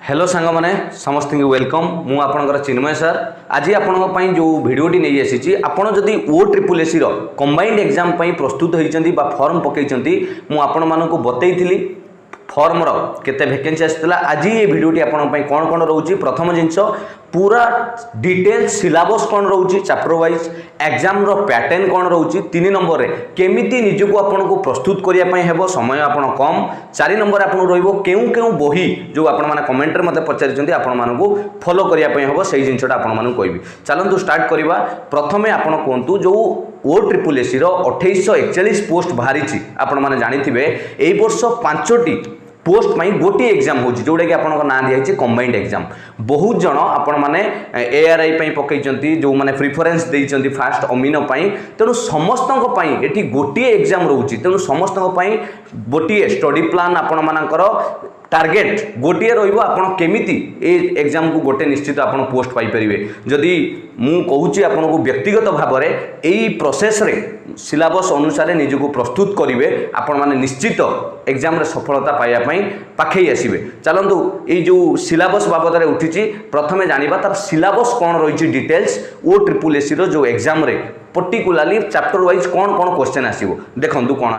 Hello सांग मैंने समस्त वेलकम मु आपणकर चिन्मय सर आज आपण जो भिडटी नहीं आसी आपड़ जदि OSSC कंबाइंड एग्जाम प्रस्तुत होती फॉर्म पकई मुझे बतई फॉर्मर केते वैकेंसी आसाला आज ये भिडटी आपण कौन कौन रोचे प्रथम जिनस पूरा डिटेल सिलेबस कौन रोचे चैप्टर वाइज एग्जाम रो पैटर्न कौन रोचे 3 नंबर रे केमिति निजको आपन को प्रस्तुत करिया पई हेबो समय आपन कम 4 नंबर आपन रोइबो केउ केउ बही जो आपन माने कमेंट रे मते पचारिचंती आपन माने को फॉलो करिया पई हेबो सेही जिनसटा आपन माने कहबी चलंतु स्टार्ट करिवा प्रथमे आपन कोंतु जो OSSC रो 2841 पोस्ट बाहरी आपन माने जानिथिबे एई वर्ष 5टी पोस्ट पाई गोटे एग्जाम हो जोटा कि आपन ना दिखाई कंबाइंड एग्जाम बहुत जन आपण मैंने ARI पकई जो मैंने प्रिफरेन्स देइचंती फास्ट अमीन तेणु समस्त ये गोटे एग्जाम रोचे तेणु समस्त गोटे स्टडी प्लान आपण मानकर टार्गेट गोटे रमिति एग्जाम को गोटे निश्चित आप पोस्ट पाइपर जदि मु कहूँ आपन को व्यक्तिगत भाव में यही प्रोसेस रे सिलेबस अनुसार निजको प्रस्तुत करेंगे आपण माने निश्चित एग्जाम रे सफलता पाइबापी पाखे आसवे चलतु ये जो सिलेबस बाबद में उठी प्रथमे जानिबा तार सिलेबस कौन रही डिटेल्स OSSC जो एग्जाम रे पर्टिकुलाली चैप्टर वाइज कौन कौन क्वेश्चन आसीबो देखंतु कौन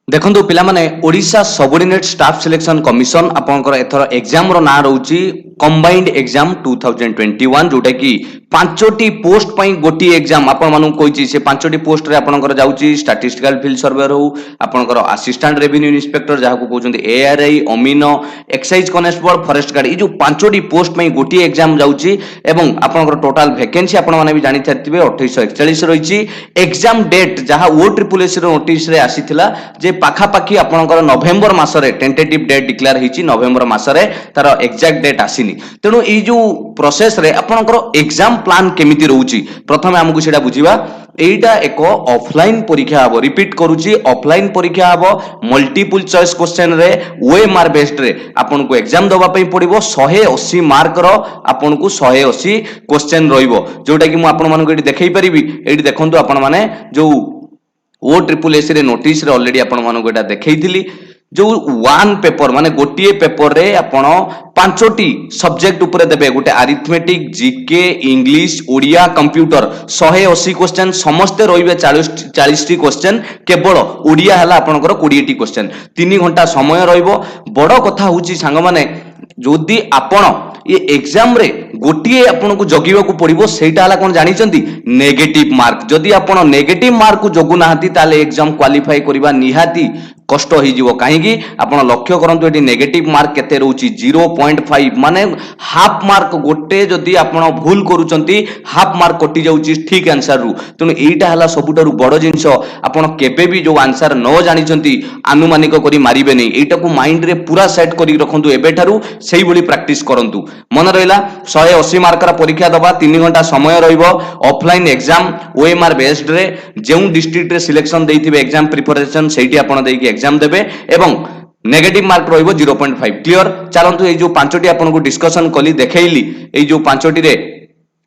देखो पिला माने Odisha subordinate staff selection commission आपनकर एथर एग्जाम रो ना रहउची कंबाइंड एग्जाम 2021 जोटा कि 5टी पोस्ट पई गोटी एग्जाम आपन मानु कोइची से 5टी पोस्ट रे आपनकर जाउची स्टैटिस्टिकल फील्ड सर्वेयर हो आपनकर असिस्टेंट रेवेन्यू इंस्पेक्टर जहा को कहउचंती ARI अमीनो एक्साइज कॉन्स्टेबल फॉरेस्ट गार्ड ई जो 5टी पोस्ट पई गोटी एग्जाम जाउची एवं आपनकर टोटल वैकेंसी आपन माने भी जानि थारथिबे 2841 रहिची एग्जाम डेट जहा OSSC रो नोटिस रे आसीथिला जे पाखापाखी आपनकर नवेम्बर मासरे टेंटेटिव डेट डिक्लेयर हिची नवेम्बर मासरे तार एग्जैक्ट डेट आसीनी तेणु ये जो प्रोसेस रे आपनकर एग्जाम प्लान केमिति रहउची प्रथमे हमकु सेटा बुझिबा एटा एक ऑफलाइन परीक्षा हबो रिपीट करूची ऑफलाइन परीक्षा हबो मल्टीपल चॉइस क्वेश्चन रे OMR बेस्ड रे आपन को एग्जाम दबा पई पड़िबो 180 मार्क रो आपन को 180 क्वेश्चन रहिबो जोटा कि मु आपन मानको एटी देखै परिबी एटी देखंतु आपन माने जो OSSC रे नोटिस रे ऑलरेडी आपन मानको एटा देखैथिली जो वन पेपर माने गोटे पेपर रे आपण 5टी सब्जेक्ट ऊपर देबे गोटे arithmetic GK English Odia computer 180 question समस्ते रहिबे 40 टी क्वेश्चन केवल ओडिया हला आपनकर 20 टी क्वेश्चन 3 घंटा समय रहिबो बड़ कथा होची सांग माने जदि आपण ये एग्जाम रे गोटे आपन को जगिबा को पड़िबो सेटा हला कोन जानिचंती नेगेटिव मार्क जदि आपण नेगेटिव मार्क को जगु नाहंती ताले एग्जाम क्वालिफाई करिबा निहाती कष्ट हो जीवो काहेकि आपण लक्ष्य करंतु एटी नेगेटिव मार्क केते रहउची 0.5 माने हाफ मार्क गोटे जदि आपण भूल करूचंती हाफ मार्क कटि जाउची ठीक आंसर रु तनु एटा हला सबुटारु बड़ जिंस आपण केबे भी जो आंसर न जानिचंती अनुमानिक करी मारिबे नै एटा को माइंड रे पूरा सेट करी रखंतु एबे थारु सेही बली प्रैक्टिस करंतु मन रहला 180 मार्क रा परीक्षा दबा 3 घंटा समय रहइबो ऑफलाइन एग्जाम OMR बेस्ड रे जेउ डिस्ट्रिक्ट रे सिलेक्शन देइथिबे एग्जाम प्रिपरेशन सेठी आपण देकी एग्जाम देबे एवं नेगेटिव मार्क रहिबो 0.5 क्लियर चलंतु ए जो 5टी आपन को डिस्कशन कली देखैली ए जो 5टी रे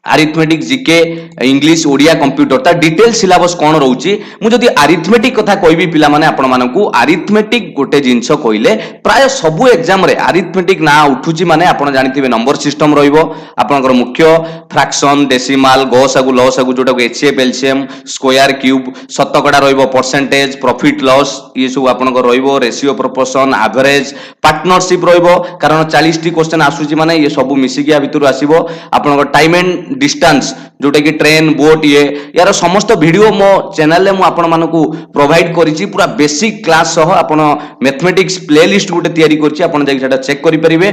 arithmetic GK English Odia computer ता डिटेल सिलेबस कौन रोची मु जदि अरिथमेटिक कथा कहबी पिला माने आपण मानकू अरिथमेटिक गोटे जिंस कहिले प्राय सबु एग्जाम रे अरिथमेटिक ना उठुची माने आपण जानिथिबे नंबर सिस्टम रहिबो आपनकर मुख्य फ्रैक्शन डेसिमल गसागु लसागु जोटा को HCF LCM स्क्वायर क्यूब शतकड़ा रहिबो परसेंटेज प्रॉफिट लॉस ये सब आपनकर रहिबो रेशियो प्रोपोर्शन एवरेज पार्टनरशिप रहिबो कारण 40 टी क्वेश्चन आसुची माने ये सब मिसिकिया भितरु आसीबो आपनकर टाइम एंड डिस्टेंस जोटा कि ट्रेन बोट ये यार समस्त वीडियो मो चैनल ले मु आपण मानकू प्रोवाइड करिछि पूरा बेसिक क्लास सह आपण मैथमेटिक्स प्लेलिस्ट गोटे तयारी करछि आपण जाई सेटा चेक करि परिबे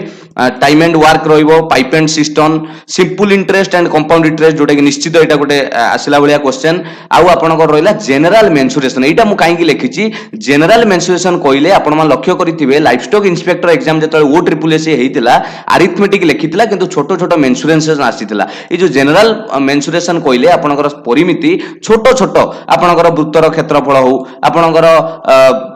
टाइम एंड वर्क रहिबो pipe and system simple interest and compound interest जोटा कि निश्चित एटा गोटे आसिला बलिया क्वेश्चन आउ आपण को रहला जनरल मेंसुरेशन एटा मु काहे कि लिखिछि जनरल मेंसुरेशन कहिले आपण मान लक्ष्य करिथिबे लाइफ स्टॉक इंस्पेक्टर एग्जाम जतले OSSC हेतिला अरिथमेटिक लिखिथिला किंतु छोटो छोटो मेंसुरेशन आसीथिला ए जो जनरल मेंसुरेशन कहले आपनकर परिमिति छोट छोट आपनकर वृत्तर क्षेत्रफल हो आपनकर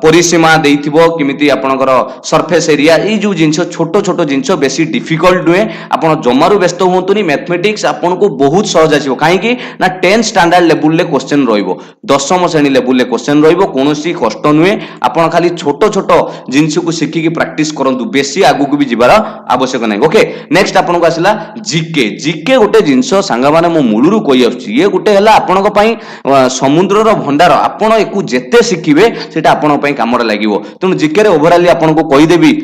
परिसीमा देइथिबो किमिति आपनकर सरफेस एरिया ई जो जिंस छोट छोट जिंस बेसी डिफिकल्ट नुहे आपण जमारू व्यस्त होंतुनी मैथमेटिक्स आपनको बहुत सहज आसीबो काहे कि ना 10 स्टैंडर्ड लेवल ले क्वेश्चन रहइबो दशम श्रेणी लेवल ले क्वेश्चन रहइबो कोनोसी कष्ट नुहे आपण खाली छोट छोट जिंस को सिखि की प्रैक्टिस करंतु बेसी आगु को भी जिबार आवश्यक नै ओके नेक्स्ट आपनको आसिला जीके जीके गोटे जिंस सांगा माने मो मूलरू कहि आछी ये गोटे हला आपनको पई समुद्रर भंडार आपण एकु जेते सिखिबे सेटा आपण पई काम रे लागिवो तनु जीके रे ओवरऑल आपनको कहि देबी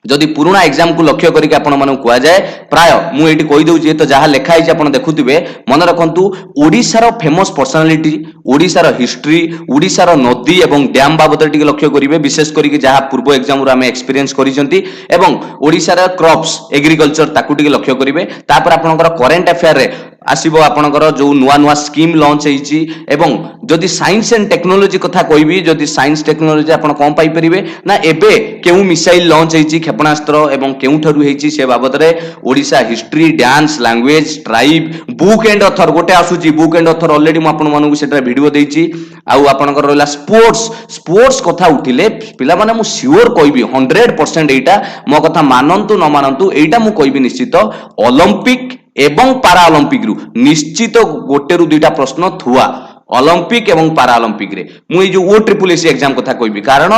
जदि पुराना एग्जाम को लक्ष्य करके आपण मानू कुआ जाए प्राय मु एटी कहि दउची तो जहा लेखा है आपण देखुथिबे मन रखंतु ओडिसा रो फेमस पर्सनालिटी ओडिसा रो हिस्ट्री ओडिसा रो नदी एवं डैम बाबत टिके लक्ष्य करिवे विशेष करके जहा पूर्व एग्जाम रो हमें एक्सपीरियंस करिसंती एवं ओडिसा रो क्रॉप्स एग्रीकल्चर ताकू टिके लक्ष्य करिवे तापर आपनकर करंट अफेयर रे आसीबो आपनकर जो नुआ नुआ स्कीम लॉन्च हेची एवं जदि साइंस एंड टेक्नोलॉजी कथा कहबी जदि साइंस टेक्नोलॉजी आपण कोन पाई परिबे ना एबे केउ मिसाइल लॉन्च हेची क्षेपणास्त्र एवं केउ ठरु हेची से बाबत रे Odisha history dance language tribe book and author गोटे आसुची बुक एंड ऑथर ऑलरेडी म आपण मानू सेटा वीडियो देइची आउ आपनकर रहला स्पोर्ट्स स्पोर्ट्स कथा उठिले पिला माने मु श्योर कहबी 100% एटा मो कथा मानंतु न मानंतु एटा मु कहबी निश्चित ओलंपिक एवं पारा ओलंपिक रु निश्चित गोटे रु दुईटा प्रश्न थुआ ओलंपिक एवं पारा ओलंपिक रे मु जो ओ ट्रिपल एसी एग्जाम कथा कहबी कारण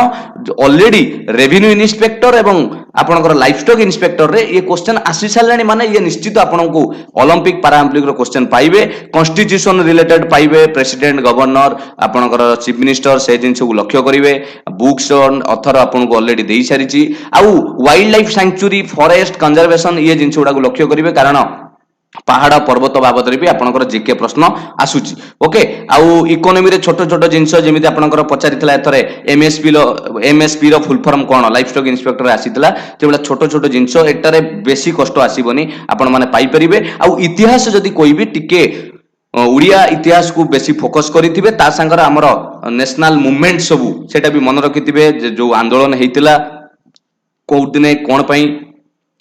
ऑलरेडी रेवेन्यू इंस्पेक्टर एवं आपनकर लाइफस्टॉक इंस्पेक्टर रे ये क्वेश्चन आसी सालानी माने ये निश्चित आपनको ओलंपिक पारा ओलंपिक रो क्वेश्चन पाइबे कॉन्स्टिट्यूशन रिलेटेड पाइबे प्रेसिडेंट गवर्नर आपनकर चीफ मिनिस्टर से जिंस को लक्ष्य करिवे बुक्स ऑथर आपनको ऑलरेडी देई सारिची आउ wild life sanctuary forest conservation ये जिंस गुडा को लक्ष्य करिवे कारण पहाड़ पर्वत बाबद भी आपनकर जीके प्रश्न आसुची ओके आउ इकोनॉमी रे छोट छोट जिंस जेमिति आपनकर पचारितला एथरे एमएसपी रो फुल फॉर्म कोन लाइफस्टॉक इंस्पेक्टर आसीतला तेबला छोट छोट जिंस एटारे बेसी कष्ट आसीबनी आपण माने पाई परिबे आउ इतिहास जदी कोई भी टिके उड़िया इतिहास को बेसी फोकस करिथिबे ता संगर हमर नेशनल मूवमेंट सबु सेटा भी मन रखिथिबे जो आंदोलन हेतिला को दिने कोन पई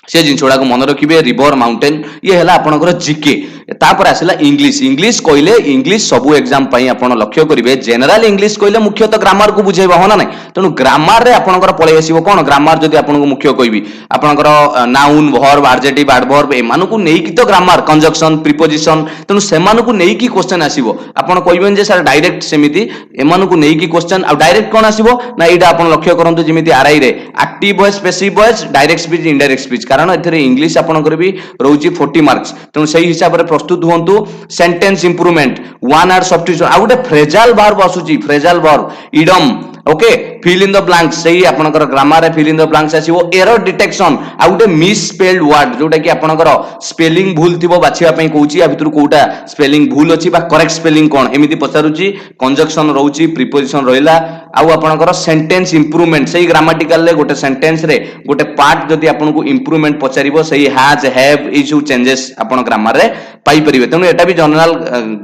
से जिन गुड़ा मन रखिए रिवर माउंटेन ये है आपनकर जीके तापर आसला इंग्लिश इंग्लिश कहले इंग्लिश सबु एग्जाम पई आपण लक्ष्य करिवे जनरल इंग्लिश कहले मुख्यतः ग्रामर को बुझेबा होना नै तनु ग्रामर रे आपनकर पळे आसीबो कोन ग्रामर जदी आपनको मुख्य कहबी आपनकर नाउन वर्ब एडजेक्टिव एडवर्ब ए मानको नेई कि तो ग्रामर कंजक्शन प्रीपोजिशन तनु से मानको नेई कि क्वेश्चन आसीबो आपण कहबेन जे सर डायरेक्ट सेमिति ए मानको नेई कि क्वेश्चन आ डायरेक्ट कोन आसीबो ना एटा आपण लक्ष्य करंतु जेमिति आरआई रे active voice passive voice direct speech indirect speech कारण एथरे इंग्लिश आपनकर भी रहउची 40 मार्क्स तनु सही हिसाब रे प्रस्तुत हुंतु sentence improvement one word substitution आ गोटे फ्रेजाल वर्ब आसुची phrasal verb idiom okay fill in the blanks सही आपनकर ग्रामर रे फिल इन द ब्लैंक्स आसीबो एरर डिटेक्शन आ गोटे मिस स्पेल्ड वर्ड जोटा कि आपनकर स्पेलिंग भूल थिबो बाछिया पई कहूची आ भितर कोटा स्पेलिंग भूल अछि बा करेक्ट स्पेलिंग कोन एमिति पचारुची कंजक्शन रहउची प्रीपोजिशन रहिला आ आपनकर सेंटेंस इंप्रूवमेंट सही ग्रामेटिकल ले गोटे सेंटेंस रे गोटे पार्ट जदी आपनको इंप्रूवमेंट पचारिबो सही हैज हैव इशू चेंजेस आपन ग्रामर रे पाई परिबे तनु एटा भी जनरल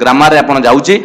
ग्रामर रे आपन जाउची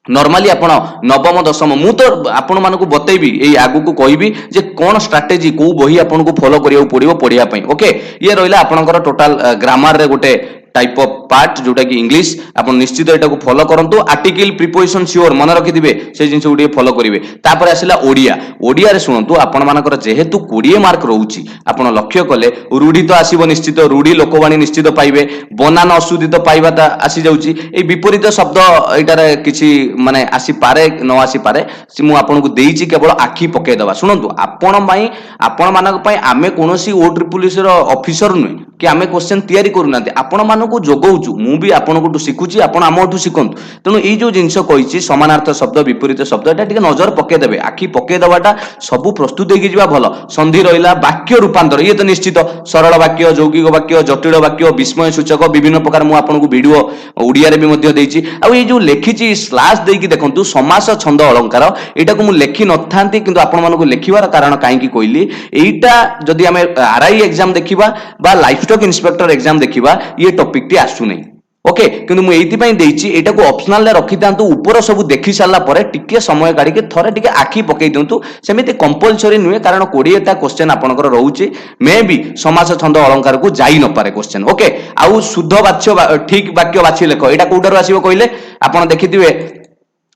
नॉर्मली आपण नवम दशम मु तो आपण मानकु बतैबी एई आगु को कहबी जे कोन स्ट्रेटजी को बही आपण को फॉलो करियो पड़िबो पढिया पई ओके ये रहिला आपनकर टोटल ग्रामर रे गोटे टाइप ऑफ पार्ट जोटा कि इंग्लिश आपण निश्चित एटा को फॉलो करंतु आर्टिकल प्रीपोजिशन श्योर मन रखिदिबे से जिंस गुडी फॉलो करिवे तापर आसिला ओडिया ओडिया रे सुनंतु आपण मानकर जेहेतु 20 मार्क रहउची आपण लक्ष्य कले रूढी तो आसीबो निश्चित रूढी लोकवाणी निश्चित पाइबे बनान अशुद्धित पाइबा ता आसी जाउची ए विपरीत शब्द एटारे किछि माने आसी पारे न आसी पारे से मु आपण को देइची केवल आखि पके दबा सुनंतु आपण माई आपण मानक पई आमे कोनोसी ओ ट्रिपल एस रो ऑफिसर नु कि आमे क्वेश्चन तयारी करूनाते आपण मानकु जोगौचु मु भी आपनकु शिखुची आपण आमठु शिखंतु तेनु एई जो जिंस कहिची समानार्थ शब्द विपरीत शब्द एटा टिके नजर पके देबे आखि पके दबाटा सब प्रस्तुत हेकि जिबा भलो संधि रहिला वाक्य रूपांतर ये तो निश्चित सरल वाक्य यौगिक वाक्य जटिल वाक्य विस्मय सूचक विभिन्न प्रकार मु आपनकु वीडियो ओडिया रे भी मध्ये देइची आ एई जो लेखिची स्लैश देकी देखंतु समास छंद अलंकार एटा को मु लेखि नथांती किंतु आपण मानकु लेखिवार कारण काहे कि कहली एटा जदी हमें आरआई एग्जाम देखिबा बा लाइफस्टॉक इंस्पेक्टर एग्जाम देखिबा ये टॉपिक टी आसु नै ओके किंतु मु एइति देइछि एटा को ऑप्शनल रे रखि दांतु ऊपर सब देखि सारला परे टिके समय काढी के थरे टिके आखि पकई दिंतु सेमिति कंपलसरी नुहे कारण 20 टा क्वेश्चन आपनकर रहउछि मे बी समास छंद अलंकार को जाई न पारे क्वेश्चन ओके आउ शुद्ध वाच्य ठीक वाक्य बाछि लेख एटा कोडर आसीबो कहिले आपण देखिथिबे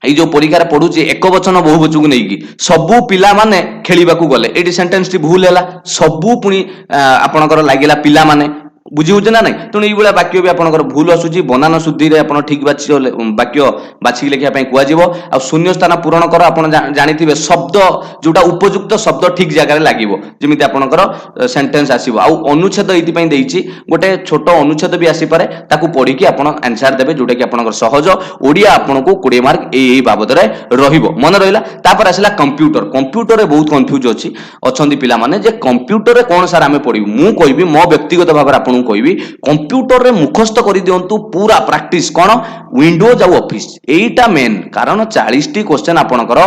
এই जो परीक्षार पढ़ुची एक वचन बहुवचन को नहीं सबू पिला माने खेलिबा को गले एटी सेंटेंस टी भूल हैला सबू पुनी आपनकर लागिला पिला माने बुझी होचे ना नहीं तेणु ये वाक्य भी आपनकर भूल आसुची बनान शुद्धि रे आपण ठीक वाक्य बाछि लेखिया पई कुआ जीवो आ शून्य स्थान पूरण कर आपण जानिथिबे शब्द जोटा उपयुक्त शब्द ठीक जगह रे लागिवो जेमिति आपनकर सेंटेंस आसीबो आ अनुच्छेद एति पई देइची गोटे छोट अनुच्छेद भी आसी पारे ताकू पढी कि आपण आंसर देबे जोटा कि आपनकर सहज ओडिया आपनको 20 मार्क एई बाबद रे रहिबो मन रहिला तापर आसिला कंप्यूटर कंप्यूटर रे बहुत कंफ्यूज अछि अछंदी पिला माने जे कंप्यूटर रे कोन सार हमें पढिबो मु कहबी मो व्यक्तिगत भाव रे कहबी कंप्यूटर रे मुखस्त कर दियंतु पूरा प्रैक्टिस कोन विंडोज आउ ऑफिस एटा मेन कारण 40 टी क्वेश्चन आपनकर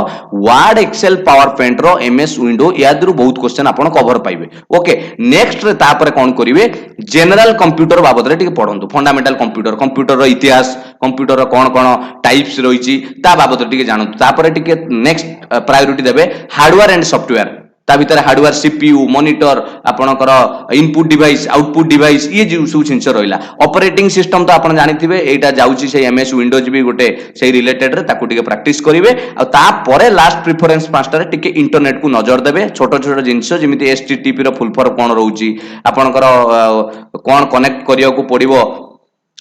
वर्ड एक्सेल पावर पॉइंट रो एमएस विंडो यादरु बहुत क्वेश्चन आपन कवर पाइबे ओके नेक्स्ट रे तापर कोन करिवे जनरल कंप्यूटर बाबद रे टिके पढंतु फंडामेंटल कंप्यूटर कंप्यूटर रो इतिहास कंप्यूटर रो कोन कोन टाइप्स रहिची ता बाबद रे टिके जानतु तापर टिके नेक्स्ट प्रायोरिटी देबे हार्डवेयर एंड सॉफ्टवेयर ता भीतर हार्डवेयर सीपीयू मॉनिटर आपनकर इनपुट डिवाइस आउटपुट डिवाइस ये जो सब जिनस रहिला ऑपरेटिंग सिस्टम तो आपन जानिथिबे एटा जाउची से एमएस विंडोज भी गोटे से रिलेटेड रे ताकू टिके प्रैक्टिस करिवे आ ता परे लास्ट प्रेफरेंस पांचटा रे टिके इंटरनेट को नजर देबे छोटो छोटो जिनस जेमिति एचटीटीपी रो फुल फॉर्म कोन रहउची आपनकर कोन कनेक्ट करिया को पड़िबो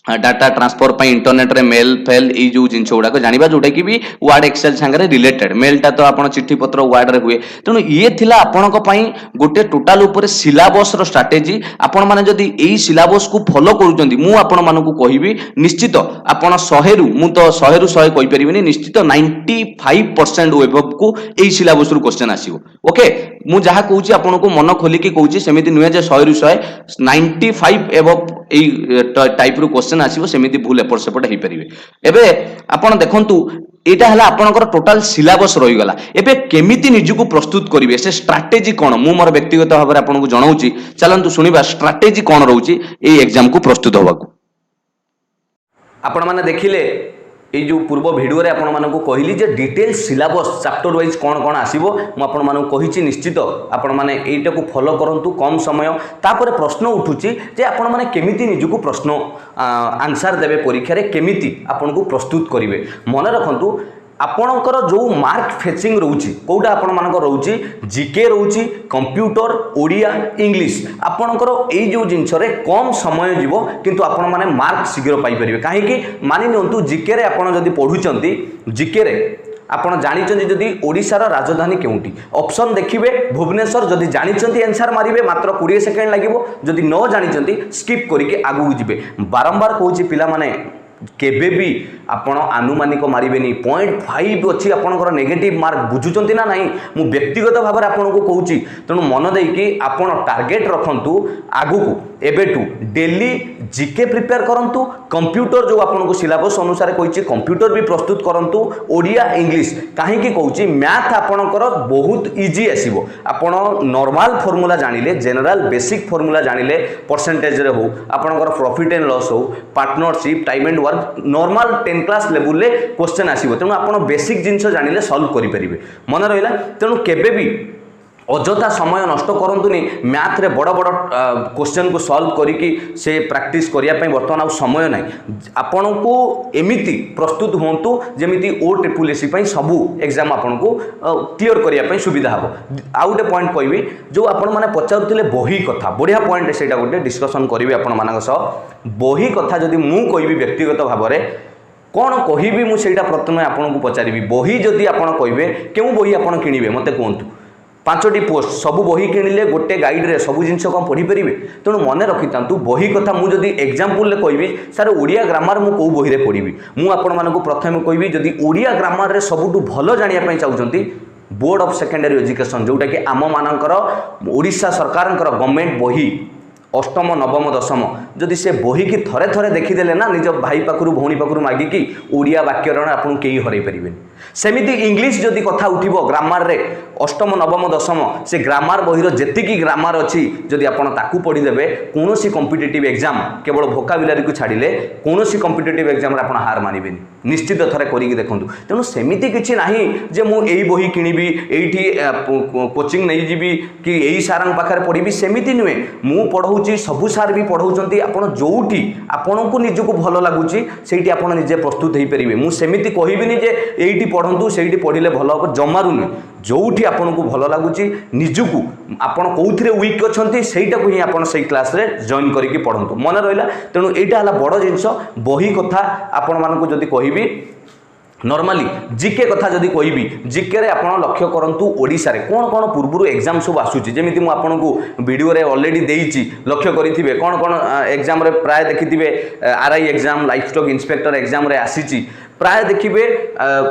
डाटा ट्रांसफर पर इंटरनेट रे मेल फेल ये जो जिनस गुड़ाक जाना जोटा कि भी वर्ड एक्सेल सांगे रिलेटेड मेलटा तो आप चिट्ठी पत्र वर्ड रे हुए तेणु ये थिला आपनक पई गोटे टोटाल ऊपर सिलेबस रो स्ट्रेटजी आपण माने जदी एई सिलेबस को फॉलो करूचंदी मु आपण मानकु कहिबी निश्चित आपण 100 रु मु तो 100 रु 100 कहि परिबिनी निश्चित 95% एबव को एई सिलेबस रु क्वेश्चन आसीबो ओके मु जहा कहूची आपनको मन खोली के कहूची सेमिति नुहे जे 100 रु 100 95 एबव एई टाइप रु क्वेश्चन आसीबो सेमिति भूल एपट सेपट हेई परिबे एबे आपण देखंतु एटा हला आपनकर टोटल सिलेबस रही गला एबे केमिति निजुको प्रस्तुत करिवे से स्ट्रेटजी कोन मु मोर व्यक्तिगत भाव रे आपनको जणाउची चलंतु सुनिबा स्ट्रेटजी कोन रहउची ए एग्जाम को प्रस्तुत होबाकू आपण माने देखिले ये जो पूर्व भिडियो रे आपण मानकु कहली जे डिटेल सिलेबस चैप्टर वाइज कोन कोन आसीबो मु आपण मानकु कहिछि निश्चित आपण माने एटा को फॉलो करंतु कम समय तापर प्रश्न उठुछि जे आपण माने केमिति निजुको प्रश्न आंसर देबे परीक्षा रे केमिति आपण को प्रस्तुत करिवे मन रखंतु आपणकर जो मार्क फेचिंग रोची कोटा आपण मानक रोची जीके रोची कंप्यूटर ओडिया इंग्लिश आपणकर एई जो जिंस रे कम समय जीवो किंतु आपण माने मार्क शीघ्र पाई परिबे काहे कि मानि नियंतु जीके रे आपण जदी पढुचंती जीके रे आपण जानिचंती जदी ओडिसा रो राजधानी केउंटी ऑप्शन देखिबे भुवनेश्वर जदी जानिचंती आंसर मारिबे मात्र 20 सेकंड लागिवो जदी न जानिचंती स्किप करिके आगु जिबे बारंबार कहूची पिला माने केबे भी आपण आनुमानिक मारिबेनी 0.5 अछि आपनकर नेगेटिव मार्क बुझुचंती ना नहीं मु व्यक्तिगत भाव रे आपन को कहूची तणु मन देई कि आपण टार्गेट रखंतु आगु को एबेटू डेली जीके प्रिपेयर करंतु कंप्यूटर जो आपन को सिलेबस अनुसार कहिची कंप्यूटर भी प्रस्तुत करंतु ओडिया इंग्लिश काहे कि कहूची मैथ आपनकर बहुत इजी आसीबो आपण नॉर्मल फार्मूला जानिले जनरल बेसिक फार्मूला जानिले परसेंटेज रे हो आपनकर प्रॉफिट एंड लॉस हो partnership time and work normal 10 class level ले क्वेश्चन आसीबो तेणु आपण बेसिक जिंस जानिले सॉल्व करि परिबे मन रहिला तेणु केबे भी अजथा समय नष्ट करंतुनी मैथ रे बड़ बड़ क्वेश्चन को सॉल्व करिकी से प्रैक्टिस करिया पई वर्तमान आ समय नै आपन को एमिति प्रस्तुत होंतु जेमिति ओ ट्रिपल एसी पई सबु एग्जाम आपन को क्लियर करिया पई सुविधा हबो आ गोटे पॉइंट कहबी जो आपन माने पचारुतिले बही कथा बढ़िया पॉइंट सेटा गोटे डिस्कशन करिवे आपन मानक सह बही कथा जदी मु कहबी व्यक्तिगत भाव रे कौन कहबी मु सेटा प्रथमे आपन को पचारिबी बही जदी आपन कहबे केउ बही आपन किनिबे मते कहंतु 5टी पोस्ट सबु बही किणिले गोटे गाइड रे सबु जिनस कम पढ़ी परिबे तेणु मने रखितांतु बही कथा मु जदी एग्जांपल ले कहबी सर ओडिया ग्रामर मु को बही रे पढ़िबी मु आपण मानकु प्रथमे कहबी जदी ओडिया ग्रामर रे सबुटु भलो जानिया पई चाहुचंती बोर्ड ऑफ सेकेंडरी एजुकेशन जोटा कि आम मानकर ओडिशा सरकारंकर गवर्नमेंट बही अष्टम नवम दशम जदि से बही की थरे थरे देखीदेले ना निज भाई पाखु भौणी पाखु मागिकी ओडिया वाक्यरण आपन केही हरई परिबेनी सेमिति इंग्लिश जदि कथा उठिबो ग्रामर रे अष्टम नवम दशम से ग्रामर बहिर जेतिकी ग्रामर अछि जदि आपण ताकू पढ़ी देबे कोनोसी कॉम्पिटिटिव एग्जाम केवल वोकाबुलारी को छाडिले कोनोसी कॉम्पिटिटिव एग्जाम रे आपण हार मानिबेनी निश्चित थरे करिक देखंतु तेनु सेमिति किछि नाही जे मु एई बही किनिबी एइठी कोचिंग नै जिबी कि एई सारंग पाखरे पढिबी सेमिति नुए मु पढौची सबु सार भी पढौचंती आपण जोउठी आपणको निजको भलो लागुची सेइठी आपण निजे प्रस्तुत हेई परिबे मु सेमिति कहिबिनी जे एइठी पढंतु सेइठी पढिले भलो हो जमारु नुए जोउठी आपनको भलो लागुची निजको आपण कोउथिरे वीक अछंती सेइटा को ही आपण सेई क्लास रे जॉइन करिकि पढंतु मन रहिला तेनु एइटा हला बड़ जिंस बही कथा आपण मानको जदि कहिबी नॉर्मली जीके कथा जदि कहबी जीके रे आपण लक्ष्य करंतु ओडिसा रे कोन कोन पूर्वरु एग्जाम सब आसुची जेमिति मु आपनको वीडियो रे ऑलरेडी देइची लक्ष्य करिथिबे कोन कोन एग्जाम रे प्राय देखिथिबे RI exam livestock inspector exam रे आसीची प्राय देखिबे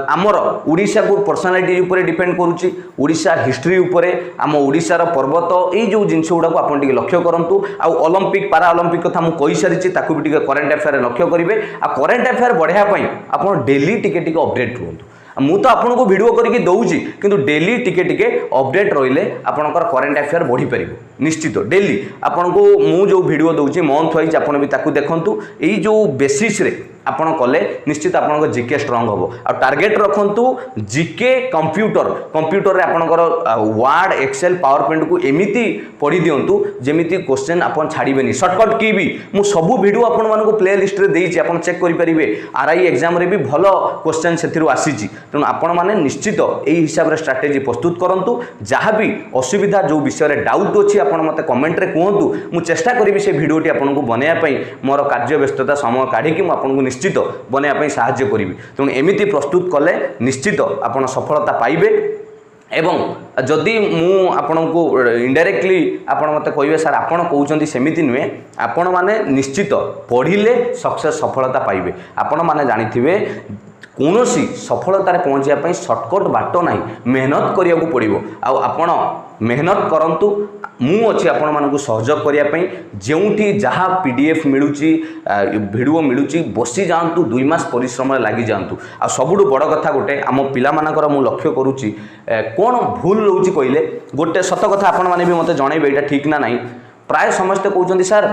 आमर ओडिसा को पर्सनालिटी ऊपर डिपेंड करूची ओडिसा हिस्ट्री ऊपर आम ओडिसा रो पर्वत एई जो जिंस गुडा को आपण टिके लक्ष्य करंतु आ ओलंपिक पारा ओलंपिक कथा मु कहि सारिची ताकू भी टिके करंट अफेयर लक्ष्य करिवे आ करंट अफेयर बढ़िया पई आपण डेली टिके टिके अपडेट रहंतु मु तो आपन को वीडियो करके दउची किंतु डेली टिके टिके अपडेट रहिले आपनकर करंट अफेयर बढ़ी परिबो निश्चित डेली आपन को मु जो वीडियो दउची मंथ वाइज आपन भी ताकू देखंतु एई जो बेसिस रे आपण कले निश्चित आपन जीके स्ट्रांग होबो आ टार्गेट रखंतु जीके कंप्यूटर रे आपनकर वर्ड एक्सेल पावर पॉइंट को एमिति पढ़ी दियंतु जेमिति क्वेश्चन आपन छाड़ीबेनी शॉर्टकट की भी मु सबु वीडियो आपन मानको प्ले लिस्ट रे देइछि आपन चेक करि परिबे आरआई एग्जाम रे भी भलो क्वेश्चन सेथिरु आसीछि तेनु आपन माने निश्चित एई हिसाब रे स्ट्रेटजी प्रस्तुत करंतु जहाँ भी असुविधा जो विषय रे डाउट अछि आपन मते कमेंट रे कहंतु मु चेष्टा करिबि से वीडियोटी आपन को बनाया पई मोर कार्य व्यस्तता समय काढी कि मु आपन को निश्चित बनाया पई सहायता करिबि तेनु एमिति प्रस्तुत कले निश्चित आपन सफलता पाइबे एवं जदि मु आपन को इनडायरेक्टली आपन मते कहबे सर आपन कहउचंती सेमिति नुए आपन माने निश्चित पढ़िले सक्सेस सफलता पाइबे आपन माने जानिथिबे कौनसी सफलतार पहुँचा सर्टकट बाट ना मेहनत करिया को पड़ो आपण मेहनत करंतु मु अच्छी आपण मानक सहयोग करने जोठी जहाँ पीडीएफ मिलूँ वीडियो मिलूँ बसी जातु 2 मास परिश्रम लगी जातु आ सबुठु बड़ कथा गोटे आम पिलामानकर मु लक्ष्य करुच्ची कौन भूल रोचे कहले गोटे सत कथा आपण मैंने भी मत जनइबे यहाँ ठीक ना नहीं प्राय समस्ते कहते सर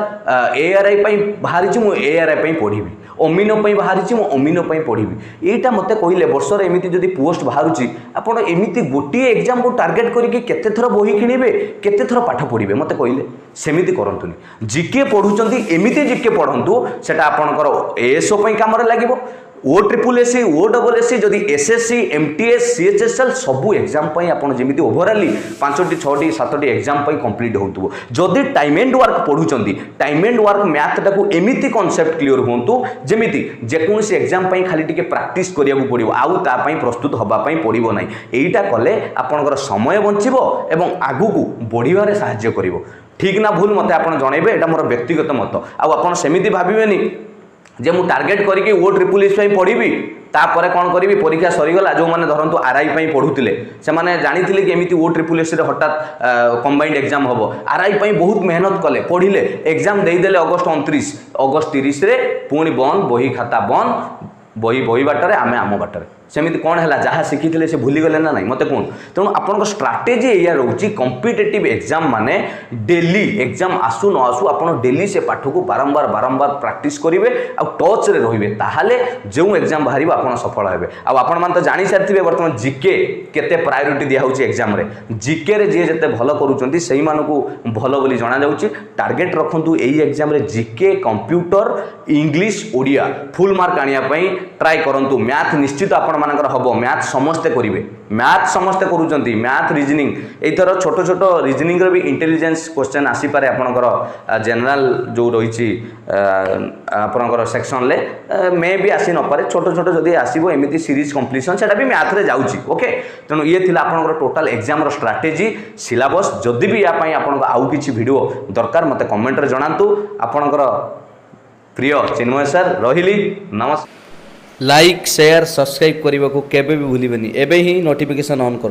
एआरआई बाहरी मु एआरआई पढ़ी अमीनो बाहरी मु अमीनो पढ़ी यहाँ मत कहले वर्षर एमती जदि पोस्ट बाहर आपड़ एमती गोटे एग्जाम को टार्गेट करके केते थर बही किणवे केते थर पाठ पढ़े मत कहले सेमिति करंतुनी जीके पढ़ुचंती एमिति जीके पढ़ंतु सेटा आपनकर एएसओ काम लगे OSSC OSSC जदि SSC MTS CHSL सबू एग्जाम आपन जेमिति ओवरऑली 5टी 6टी 7टी एग्जाम कंप्लीट होतु जदि टाइम एंड वर्क पढ़ुचंती टाइम एंड वर्क मैथ टाकू एमिति कांसेप्ट क्लियर होंतु जेमिति जेकोसी एग्जाम खाली टिके प्रैक्टिस करिया को पड़िबो आउ ता पई प्रस्तुत होबा पई पड़िबो नै एइटा कले आपनकर समय बंचिबो एवं आगु को बढ़िबारे सहायता करिवो ठीक ना भूल मते आपन जणैबे एटा मोर व्यक्तिगत मत आउ आपन सेमिति भाबिबेनी जे मु टार्गेट करके OSSC पढ़ी तापर कौन करी परीक्षा सरीगला जो मैंने धरतु आरआई पढ़ुते से मैंने जानी कि एमती OSSC हठात कंबाइंड एग्जाम हम आरआई बहुत मेहनत कले पढ़िले एग्जाम देदेले अगस्ट 29 अगस्ट 30 रे पुणी बंद बही खाता बंद बही बाटर आम आम बाटर सेमिति कौन है जहाँ शिखी से भूलीगले ना ना मत कौन तेणु आप स्ट्राटेजी या रोचे कॉम्पिटिटिव एग्जाम माने डेली एग्जाम आसु न आसु आप डेली से पाठ को बारंबार बारंबार प्रैक्टिस करेंगे आ टच रे रहिबे ताहाले जो एग्जाम बाहर आप सफल हेबे आपण मान तो जानी सारी बर्तमान जीके केते प्रायोरिटी दिया होची एग्जाम रे जीके रे जे जते भलो करूचंती सेही मानकू भलो बोली जाना जाउची टार्गेट रखंतु एई एग्जाम रे GK computer English Odia full mark आनिया पई ट्राई करंतु मैथ निश्चित आपण मानकर हबो मैथ समस्ते करिवे मैथ समस्ते करूचंती मैथ रीजनिंग एथर छोट छोट रीजनिंग रे भी इंटेलिजेंस क्वेश्चन आसी पारे आपनकर जनरल जो रहिची आपनकर सेक्शन ले मे भी आसी न पारे छोट छोट जदी आसीबो एमिति सीरीज कंप्लीशन सेटा भी मैथ रे जाउची ओके तेनु ये थिला आपनकर टोटल एग्जाम रो स्ट्रेटजी सिलेबस जदी भी या पई आपनकर आउ किछि वीडियो दरकार मते कमेंट रे जणांतु आपनकर प्रिय चिन्मय सर रहिली नमस्कार। लाइक शेयर सब्सक्राइब करने को केबे भी भूलिबेनी एबे ही नोटिफिकेशन ऑन कर।